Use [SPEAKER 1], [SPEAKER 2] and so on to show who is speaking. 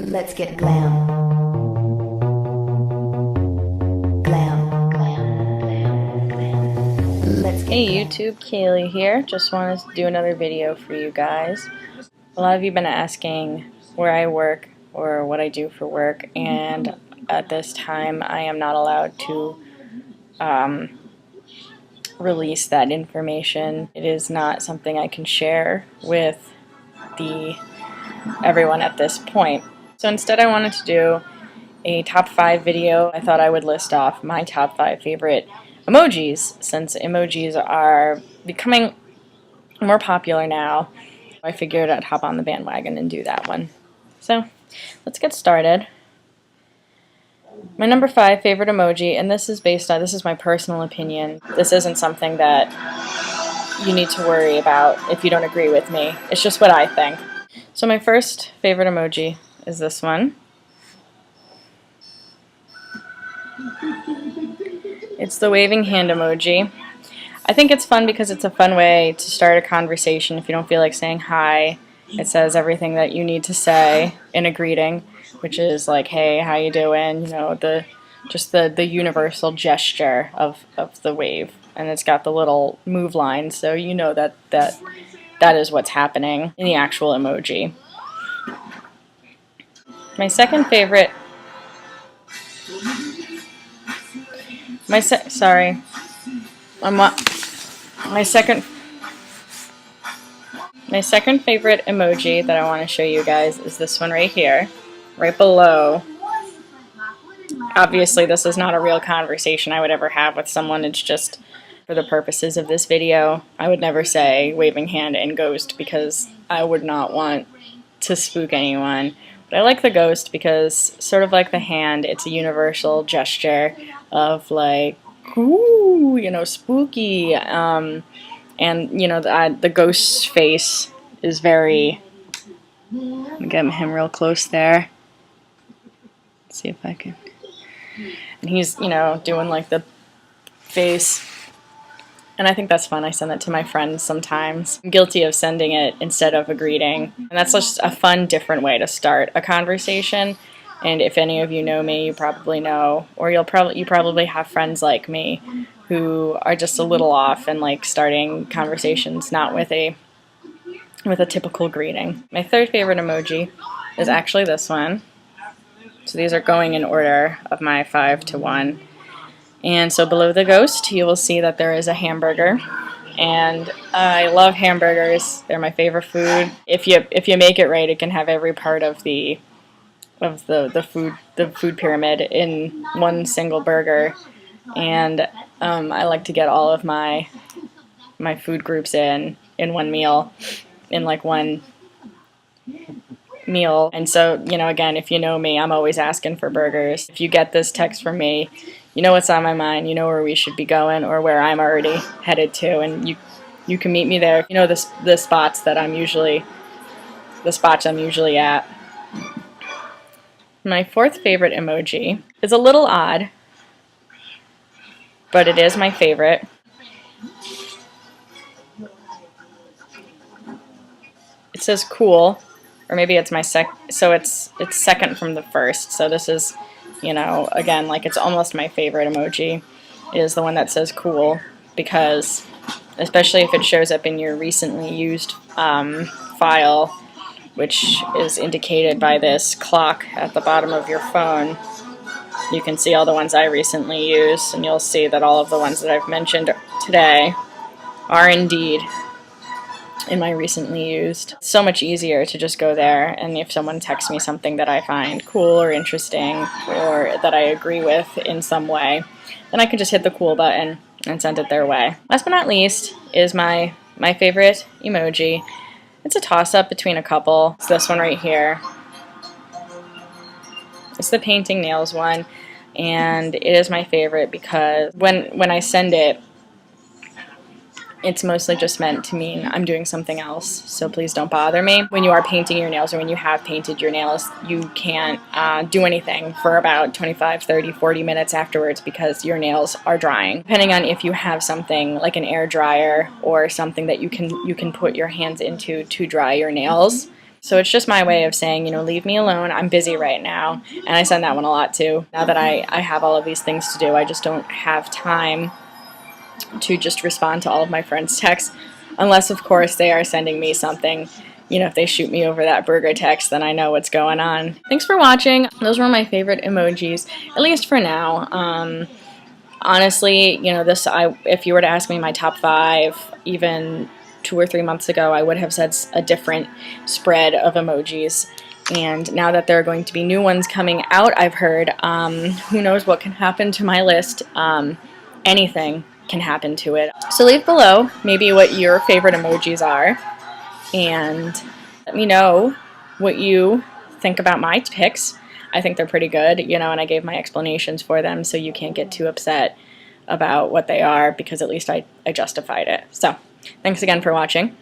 [SPEAKER 1] Let's get glam. Glam, glam, glam, glam. Let's get
[SPEAKER 2] Hey
[SPEAKER 1] glam.
[SPEAKER 2] YouTube, Kaylee here. Just wanted to do another video for you guys. A lot of you have been asking where I work or what I do for work, and at this time I am not allowed to release that information. It is not something I can share with everyone at this point. So instead I wanted to do a top 5 video. I thought I would list off my top 5 favorite emojis, since emojis are becoming more popular now. I figured I'd hop on the bandwagon and do that one. So let's get started. My number 5 favorite emoji, and this is my personal opinion. This isn't something that you need to worry about if you don't agree with me. It's just what I think. So my first favorite emoji is this one. It's the waving hand emoji. I think it's fun because it's a fun way to start a conversation if you don't feel like saying hi. It says everything that you need to say in a greeting, which is like, hey, how you doing? You know, the universal gesture of the wave. And it's got the little move line, so you know that is what's happening in the actual emoji. My second favorite My second favorite emoji that I want to show you guys is this one right here, right below. Obviously, this is not a real conversation I would ever have with someone. It's just for the purposes of this video. I would never say waving hand and ghost because I would not want to spook anyone. But I like the ghost because, sort of like the hand, it's a universal gesture of like, ooh, you know, spooky. And, you know, the ghost's face is very... Let me get him real close there. Let's see if I can... And he's, you know, doing like the face. And I think that's fun. I send that to my friends sometimes. I'm guilty of sending it instead of a greeting. And that's just a fun, different way to start a conversation. And if any of you know me, you probably know, or you probably have friends like me who are just a little off and like starting conversations not with a typical greeting. My third favorite emoji is actually this one. So these are going in order of my 5 to 1. And so below the ghost, you will see that there is a hamburger. And I love hamburgers. They're my favorite food. If you make it right, it can have every part of the food pyramid in one single burger. And I like to get all of my food groups in one meal, in like one meal. And so, you know, again, if you know me, I'm always asking for burgers. If you get this text from me, you know what's on my mind, you know where we should be going or where I'm already headed to, and you can meet me there. You know the spots I'm usually at. My fourth favorite emoji is a little odd, but it is my favorite. It says cool, or maybe it's my so it's second from the first. So this is, you know, again, like it's almost my favorite emoji is the one that says cool, because especially if it shows up in your recently used file, which is indicated by this clock at the bottom of your phone. You can see all the ones I recently used, and you'll see that all of the ones that I've mentioned today are indeed in my recently used. It's so much easier to just go there, and if someone texts me something that I find cool or interesting or that I agree with in some way, then I can just hit the cool button and send it their way. Last but not least is my favorite emoji. It's a toss-up between a couple. It's this one right here. It's the painting nails one, and it is my favorite because when I send it, it's mostly just meant to mean I'm doing something else, so please don't bother me. When you are painting your nails, or when you have painted your nails, you can't do anything for about 25, 30, 40 minutes afterwards because your nails are drying. Depending on if you have something like an air dryer or something that you can put your hands into to dry your nails, So it's just my way of saying, you know, leave me alone. I'm busy right now. And I send that one a lot too. Now that I have all of these things to do, I just don't have time to just respond to all of my friends' texts. Unless, of course, they are sending me something. You know, if they shoot me over that burger text, then I know what's going on. Thanks for watching. Those were my favorite emojis, at least for now. Honestly, you know, if you were to ask me my top 5, even 2 or 3 months ago, I would have said a different spread of emojis. And now that there are going to be new ones coming out, I've heard, who knows what can happen to my list. Anything can happen to it. So leave below maybe what your favorite emojis are, and let me know what you think about my picks. I think they're pretty good, you know, and I gave my explanations for them, so you can't get too upset about what they are, because at least I justified it. So thanks again for watching.